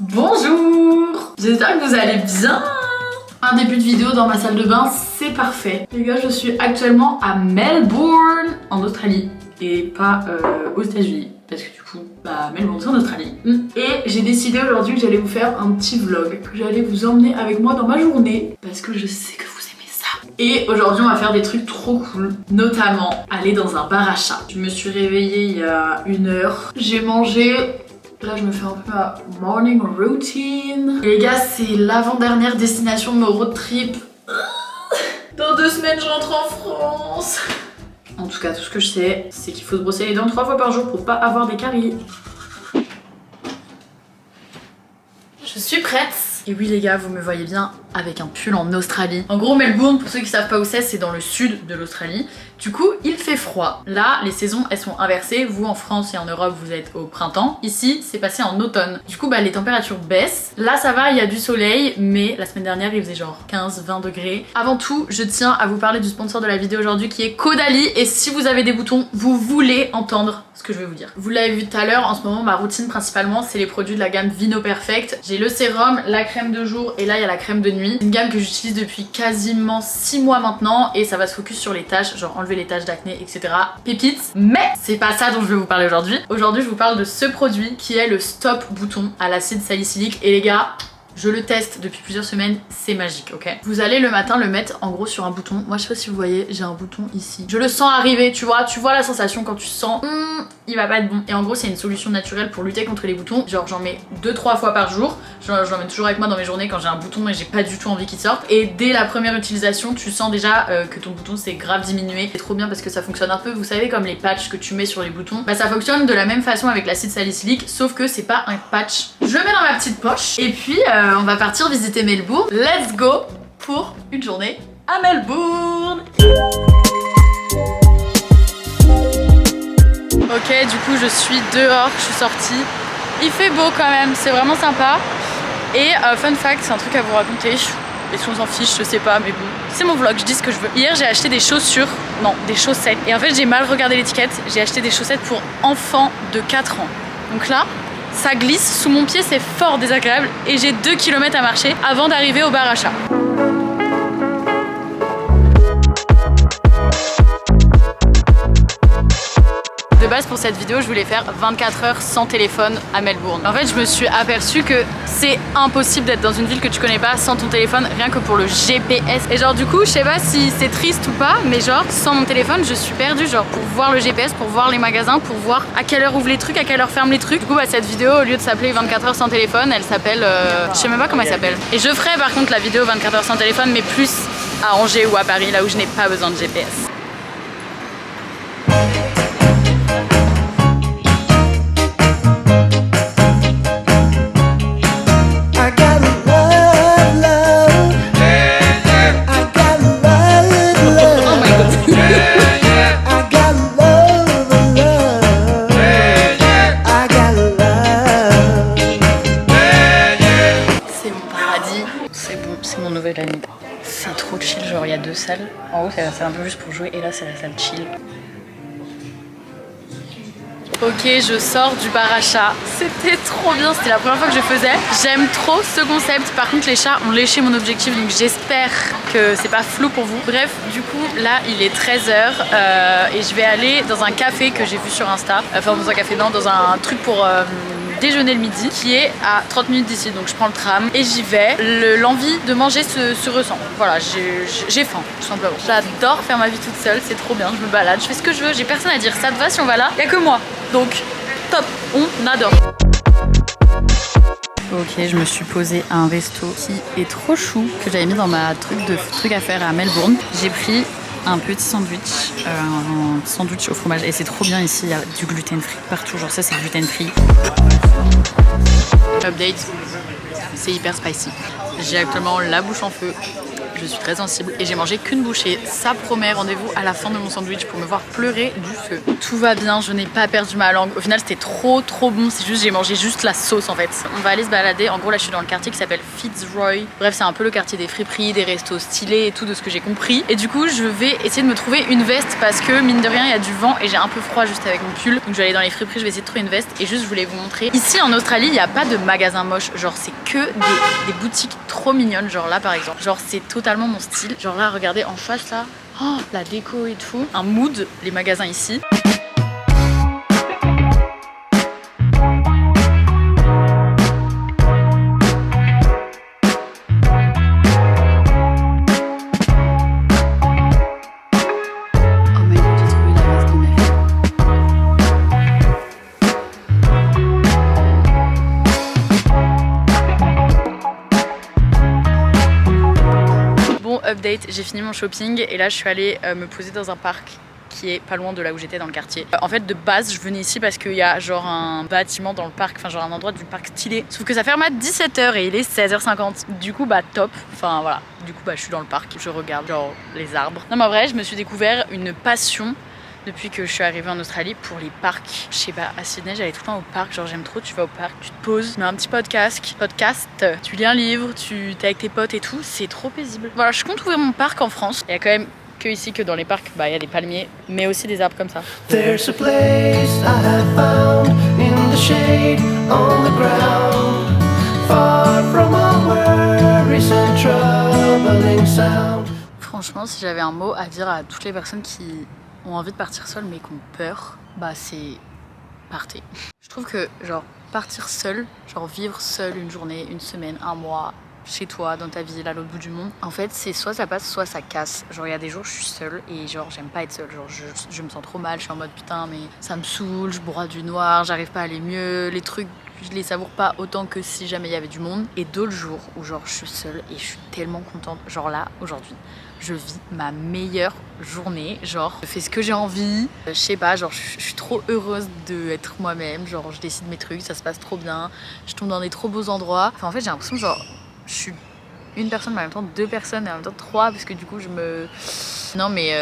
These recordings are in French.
Bonjour, j'espère que vous allez bien. Un début de vidéo dans ma salle de bain, c'est parfait. Les gars, je suis actuellement à Melbourne, en Australie, et pas aux États-Unis. Parce que du coup, Melbourne c'est en Australie. Et j'ai décidé aujourd'hui que j'allais vous faire un petit vlog, que j'allais vous emmener avec moi dans ma journée, parce que je sais que vous aimez ça. Et aujourd'hui, on va faire des trucs trop cool, notamment aller dans un bar à chat. Je me suis réveillée il y a 1 heure, j'ai mangé. Là, je me fais un peu ma morning routine. Et les gars, c'est l'avant-dernière destination de mon road trip. Dans 2 semaines, je rentre en France. En tout cas, tout ce que je sais, c'est qu'il faut se brosser les dents 3 fois par jour pour pas avoir des caries. Je suis prête. Et oui les gars, vous me voyez bien avec un pull en Australie. En gros, Melbourne, pour ceux qui savent pas où c'est dans le sud de l'Australie. Du coup, il fait froid. Là, les saisons, elles sont inversées. Vous, en France et en Europe, vous êtes au printemps. Ici, c'est passé en automne. Du coup, les températures baissent. Là, ça va, il y a du soleil, mais la semaine dernière, il faisait genre 15-20 degrés. Avant tout, je tiens à vous parler du sponsor de la vidéo aujourd'hui qui est Caudalie. Et si vous avez des boutons, vous voulez entendre ce que je vais vous dire. Vous l'avez vu tout à l'heure, en ce moment, ma routine principalement, c'est les produits de la gamme Vino Perfect. J'ai le sérum, la crème de jour et là, il y a la crème de nuit. Une gamme que j'utilise depuis quasiment 6 mois maintenant et ça va se focus sur les taches, genre enlever les taches d'acné, etc. Pépites. Mais c'est pas ça dont je vais vous parler aujourd'hui. Aujourd'hui, je vous parle de ce produit qui est le Stop Bouton à l'acide salicylique. Et les gars, je le teste depuis plusieurs semaines, c'est magique, ok? Vous allez le matin le mettre en gros sur un bouton. Moi je sais pas si vous voyez, j'ai un bouton ici. Je le sens arriver, tu vois la sensation quand tu sens il va pas être bon. Et en gros c'est une solution naturelle pour lutter contre les boutons. Genre j'en mets 2-3 fois par jour. J'en mets toujours avec moi dans mes journées quand j'ai un bouton et j'ai pas du tout envie qu'il sorte. Et dès la première utilisation, tu sens déjà que ton bouton s'est grave diminué. C'est trop bien parce que ça fonctionne un peu, vous savez, comme les patchs que tu mets sur les boutons. Ça fonctionne de la même façon avec l'acide salicylique, sauf que c'est pas un patch. Je le mets dans ma petite poche et puis on va partir visiter Melbourne. Let's go pour une journée à Melbourne. Ok, du coup je suis dehors, je suis sortie. Il fait beau quand même, c'est vraiment sympa. Et fun fact, c'est un truc à vous raconter. Et si on s'en fiche, je sais pas, mais bon, c'est mon vlog, je dis ce que je veux. Hier j'ai acheté des chaussures, non, des chaussettes. Et en fait j'ai mal regardé l'étiquette, j'ai acheté des chaussettes pour enfants de 4 ans. Donc là, ça glisse sous mon pied, c'est fort désagréable et j'ai 2 km à marcher avant d'arriver au bar à chat. De base pour cette vidéo je voulais faire 24 heures sans téléphone à Melbourne. En fait je me suis aperçue que c'est impossible d'être dans une ville que tu connais pas sans ton téléphone, rien que pour le GPS. Et genre du coup je sais pas si c'est triste ou pas, mais genre sans mon téléphone je suis perdue, genre pour voir le GPS, pour voir les magasins, pour voir à quelle heure ouvrent les trucs, à quelle heure ferment les trucs. Du coup cette vidéo au lieu de s'appeler 24 heures sans téléphone, elle s'appelle je sais même pas comment elle s'appelle. Et je ferai par contre la vidéo 24 heures sans téléphone mais plus à Angers ou à Paris, là où je n'ai pas besoin de GPS. C'est trop chill, genre il y a 2 salles. En haut c'est la salle un peu juste pour jouer et là c'est la salle chill. Ok, je sors du bar à chat. C'était trop bien, c'était la première fois que je faisais. J'aime trop ce concept. Par contre les chats ont léché mon objectif donc j'espère que c'est pas flou pour vous. Bref, du coup là il est 13h et je vais aller dans un café que j'ai vu sur Insta. Enfin dans un café non, dans un truc pour déjeuner le midi qui est à 30 minutes d'ici, donc je prends le tram et j'y vais. L'envie de manger se ressent. Voilà, j'ai faim tout simplement. J'adore faire ma vie toute seule, c'est trop bien, je me balade, je fais ce que je veux, j'ai personne à dire ça te va si on va là, y a que moi. Donc top, on adore. Ok, je me suis posée à un resto qui est trop chou, que j'avais mis dans ma truc à faire à Melbourne. J'ai pris un petit sandwich, un sandwich au fromage et c'est trop bien ici, il y a du gluten free partout, genre ça c'est gluten free. Update, c'est hyper spicy. J'ai actuellement la bouche en feu, je suis très sensible et j'ai mangé qu'une bouchée. Ça promet, rendez-vous à la fin de mon sandwich pour me voir pleurer du feu. Tout va bien, je n'ai pas perdu ma langue. Au final, c'était trop bon, c'est juste j'ai mangé juste la sauce en fait. On va aller se balader. En gros, là, je suis dans le quartier qui s'appelle Fitzroy. Bref, c'est un peu le quartier des friperies, des restos stylés et tout de ce que j'ai compris. Et du coup, je vais essayer de me trouver une veste parce que mine de rien, il y a du vent et j'ai un peu froid juste avec mon pull. Donc je vais aller dans les friperies, je vais essayer de trouver une veste et juste je voulais vous montrer. Ici en Australie, il n'y a pas de magasin moche. Genre c'est que des boutiques trop mignonnes. Genre là par exemple. Genre c'est totalement mon style. Genre là, regardez en face là. Oh, la déco et tout. Un mood, les magasins ici. Update, j'ai fini mon shopping et là je suis allée me poser dans un parc qui est pas loin de là où j'étais dans le quartier. En fait de base je venais ici parce qu'il y a genre un bâtiment dans le parc, enfin genre un endroit du parc stylé. Sauf que ça ferme à 17h et il est 16h50. Du coup bah top, enfin voilà. Du coup bah je suis dans le parc, je regarde genre les arbres. Non mais en vrai je me suis découvert une passion depuis que je suis arrivée en Australie pour les parcs. Je sais pas, à Sydney j'allais tout le temps au parc, genre j'aime trop, tu vas au parc, tu te poses, tu mets un petit podcast, tu lis un livre, tu t'es avec tes potes et tout, c'est trop paisible. Voilà, je compte ouvrir mon parc en France. Il y a quand même que ici que dans les parcs, bah il y a des palmiers, mais aussi des arbres comme ça. There's a place I have found in the shade on the ground, far from all worries and troubling sound. Franchement, si j'avais un mot à dire à toutes les personnes qui ont envie de partir seules mais qui ont peur, bah c'est partez. Je trouve que genre partir seul, genre vivre seul une journée, une semaine, un mois, chez toi, dans ta ville, à l'autre bout du monde, en fait c'est soit ça passe, soit ça casse. Genre il y a des jours je suis seule et genre j'aime pas être seule, genre je me sens trop mal, je suis en mode putain mais ça me saoule, je broie du noir, j'arrive pas à aller mieux, les trucs je les savoure pas autant que si jamais il y avait du monde. Et d'autres jours où genre je suis seule et je suis tellement contente, genre là aujourd'hui je vis ma meilleure journée, genre je fais ce que j'ai envie, je sais pas, genre je suis trop heureuse d'être moi-même, genre je décide mes trucs, ça se passe trop bien, je tombe dans des trop beaux endroits. Enfin en fait j'ai l'impression genre je suis une personne mais en même temps deux personnes et en même temps trois parce que du coup je me... Non mais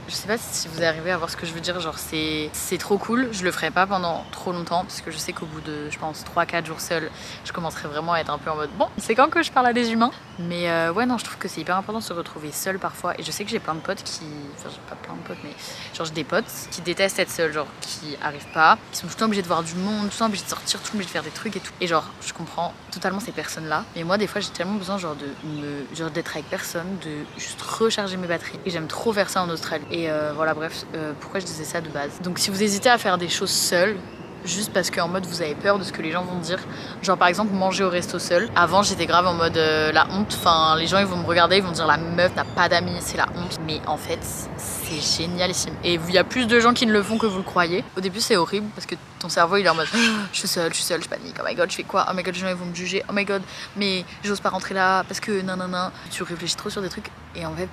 je sais pas si vous arrivez à voir ce que je veux dire, genre c'est trop cool, je le ferai pas pendant trop longtemps parce que je sais qu'au bout de je pense 3-4 jours seul je commencerai vraiment à être un peu en mode bon c'est quand que je parle à des humains. Mais ouais non je trouve que c'est hyper important de se retrouver seul parfois et je sais que j'ai plein de potes qui... Enfin j'ai pas plein de potes mais genre j'ai des potes qui détestent être seuls, genre qui arrivent pas, qui sont tout le temps obligés de voir du monde, tout le temps obligés de sortir, tout le temps obligés de faire des trucs et tout. Et genre je comprends totalement ces personnes là mais moi des fois j'ai tellement besoin genre d'être avec personne, de juste recharger mes batteries et j'aime trop faire ça en Australie. Et voilà bref, pourquoi je disais ça de base. Donc si vous hésitez à faire des choses seules, juste parce qu'en mode vous avez peur de ce que les gens vont dire, genre par exemple manger au resto seul. Avant j'étais grave en mode la honte, enfin les gens ils vont me regarder, ils vont me dire la meuf n'a pas d'amis, c'est la honte. Mais en fait c'est génialissime et il y a plus de gens qui ne le font que vous le croyez. Au début c'est horrible parce que ton cerveau il est en mode je suis seule, je panique, oh my god je fais quoi, oh my god les gens ils vont me juger, oh my god mais j'ose pas rentrer là parce que nanana. Tu réfléchis trop sur des trucs et en fait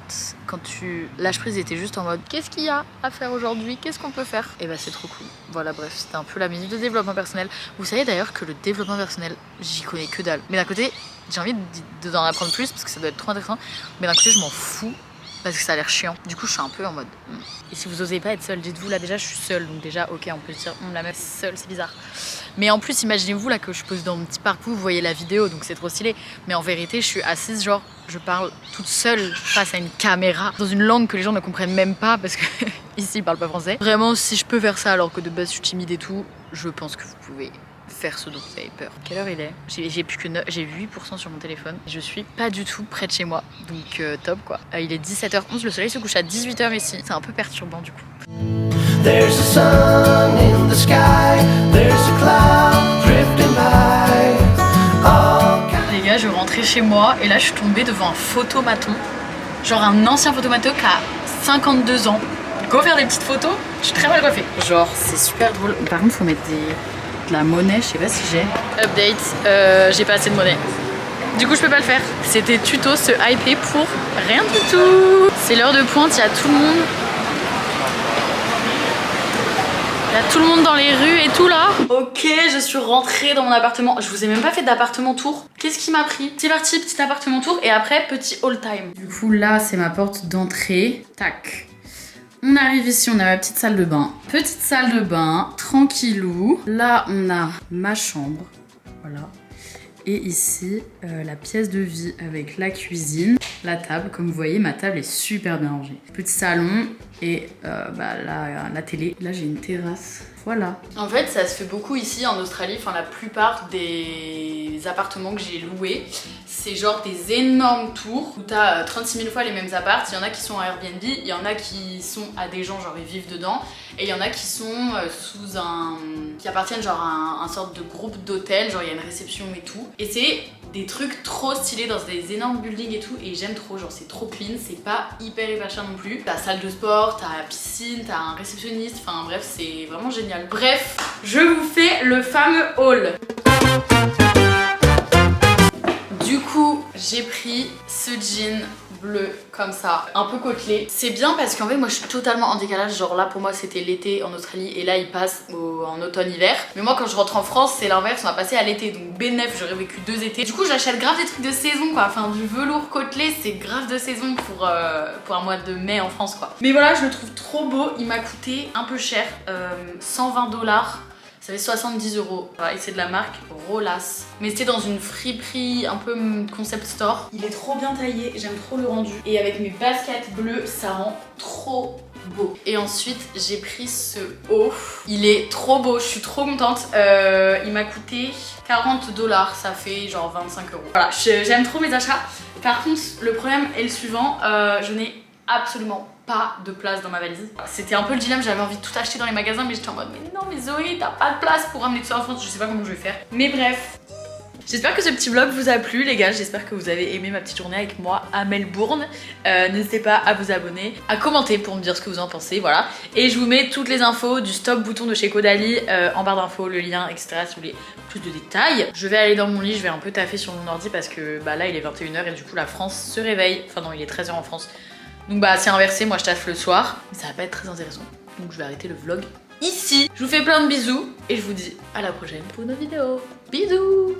quand tu lâches prise et t'es juste en mode qu'est-ce qu'il y a à faire aujourd'hui, qu'est-ce qu'on peut faire, et bah c'est trop cool. Voilà bref c'était un peu la minute de développement personnel. Vous savez d'ailleurs que le développement personnel j'y connais que dalle, mais d'un côté j'ai envie d'en apprendre plus parce que ça doit être trop intéressant, mais d'un côté je m'en fous parce que ça a l'air chiant. Du coup je suis un peu en mode Et si vous osez pas être seule, dites-vous là déjà je suis seule, donc déjà ok on peut se dire la meuf seule c'est bizarre. Mais en plus imaginez-vous là que je pose dans mon petit parcours, vous voyez la vidéo donc c'est trop stylé. Mais en vérité je suis assise genre je parle toute seule face à une caméra dans une langue que les gens ne comprennent même pas parce que ici ils parlent pas français. Vraiment si je peux faire ça alors que de base je suis timide et tout, je pense que vous pouvez faire ce dont vous avez peur. Quelle heure il est? J'ai plus que 9, j'ai 8% sur mon téléphone. Je suis pas du tout près de chez moi, donc top quoi. Il est 17h11, le soleil se couche à 18h ici. C'est un peu perturbant du coup. There's a sun in the sky, there's a cloud drifting by. Les gars, je rentrais chez moi et là je suis tombée devant un photomaton. Genre un ancien photomaton qui a 52 ans. Go faire des petites photos, je suis très mal coiffée. Genre c'est super drôle. Par contre faut mettre de la monnaie, je sais pas si j'ai. Update, j'ai pas assez de monnaie. Du coup je peux pas le faire. C'était tuto se hyper pour rien du tout. C'est l'heure de pointe, il y a tout le monde. Il y a tout le monde dans les rues et tout là. Ok, je suis rentrée dans mon appartement. Je vous ai même pas fait d'appartement tour. Qu'est-ce qui m'a pris? C'est parti, petit appartement tour et après petit all time. Du coup là c'est ma porte d'entrée. Tac. On arrive ici, on a ma petite salle de bain. Petite salle de bain, tranquillou. Là on a ma chambre. Voilà. Et ici, la pièce de vie avec la cuisine, la table. Comme vous voyez, ma table est super bien rangée. Petit salon et la télé. Là, j'ai une terrasse. Voilà. En fait, ça se fait beaucoup ici en Australie. Enfin, la plupart des appartements que j'ai loués, c'est genre des énormes tours où t'as 36 000 fois les mêmes apparts. Il y en a qui sont à Airbnb, il y en a qui sont à des gens, genre ils vivent dedans. Et il y en a qui sont qui appartiennent genre à un sorte de groupe d'hôtels, genre il y a une réception et tout. Et c'est des trucs trop stylés dans des énormes buildings et tout, et j'aime trop, genre c'est trop clean, c'est pas hyper cher non plus. T'as salle de sport, t'as la piscine, t'as un réceptionniste, enfin bref c'est vraiment génial. Bref, je vous fais le fameux haul. Du coup, j'ai pris ce jean bleu comme ça, un peu côtelé. C'est bien parce qu'en fait moi je suis totalement en décalage, genre là pour moi c'était l'été en Australie et là il passe en automne-hiver. Mais moi quand je rentre en France c'est l'inverse, on va passer à l'été, donc bénef, j'aurais vécu 2 étés. Du coup j'achète grave des trucs de saison quoi, enfin du velours côtelé c'est grave de saison pour un mois de mai en France quoi. Mais voilà, je le trouve trop beau, il m'a coûté un peu cher, 120 $. Ça fait 70 €. Et c'est de la marque Rolas. Mais c'était dans une friperie un peu concept store. Il est trop bien taillé, j'aime trop le rendu. Et avec mes baskets bleues, ça rend trop beau. Et ensuite, j'ai pris ce haut. Il est trop beau, je suis trop contente. Il m'a coûté 40 $. Ça fait genre 25 €. Voilà, j'aime trop mes achats. Par contre, le problème est le suivant. Je n'ai absolument pas de place dans ma valise. C'était un peu le dilemme, j'avais envie de tout acheter dans les magasins mais j'étais en mode mais non mais Zoé t'as pas de place pour ramener tout ça en France, je sais pas comment je vais faire. Mais bref, j'espère que ce petit vlog vous a plu les gars, j'espère que vous avez aimé ma petite journée avec moi à Melbourne. N'hésitez pas à vous abonner, à commenter pour me dire ce que vous en pensez, voilà. Et je vous mets toutes les infos du stop bouton de chez Caudalie en barre d'infos, le lien, etc. si vous voulez plus de détails. Je vais aller dans mon lit, je vais un peu taffer sur mon ordi parce que bah là il est 21 h et du coup la France se réveille. Enfin non, il est 13 h en France. Donc bah c'est inversé, moi je taffe le soir, mais ça va pas être très intéressant. Donc je vais arrêter le vlog ici. Je vous fais plein de bisous et je vous dis à la prochaine pour une autre vidéo. Bisous.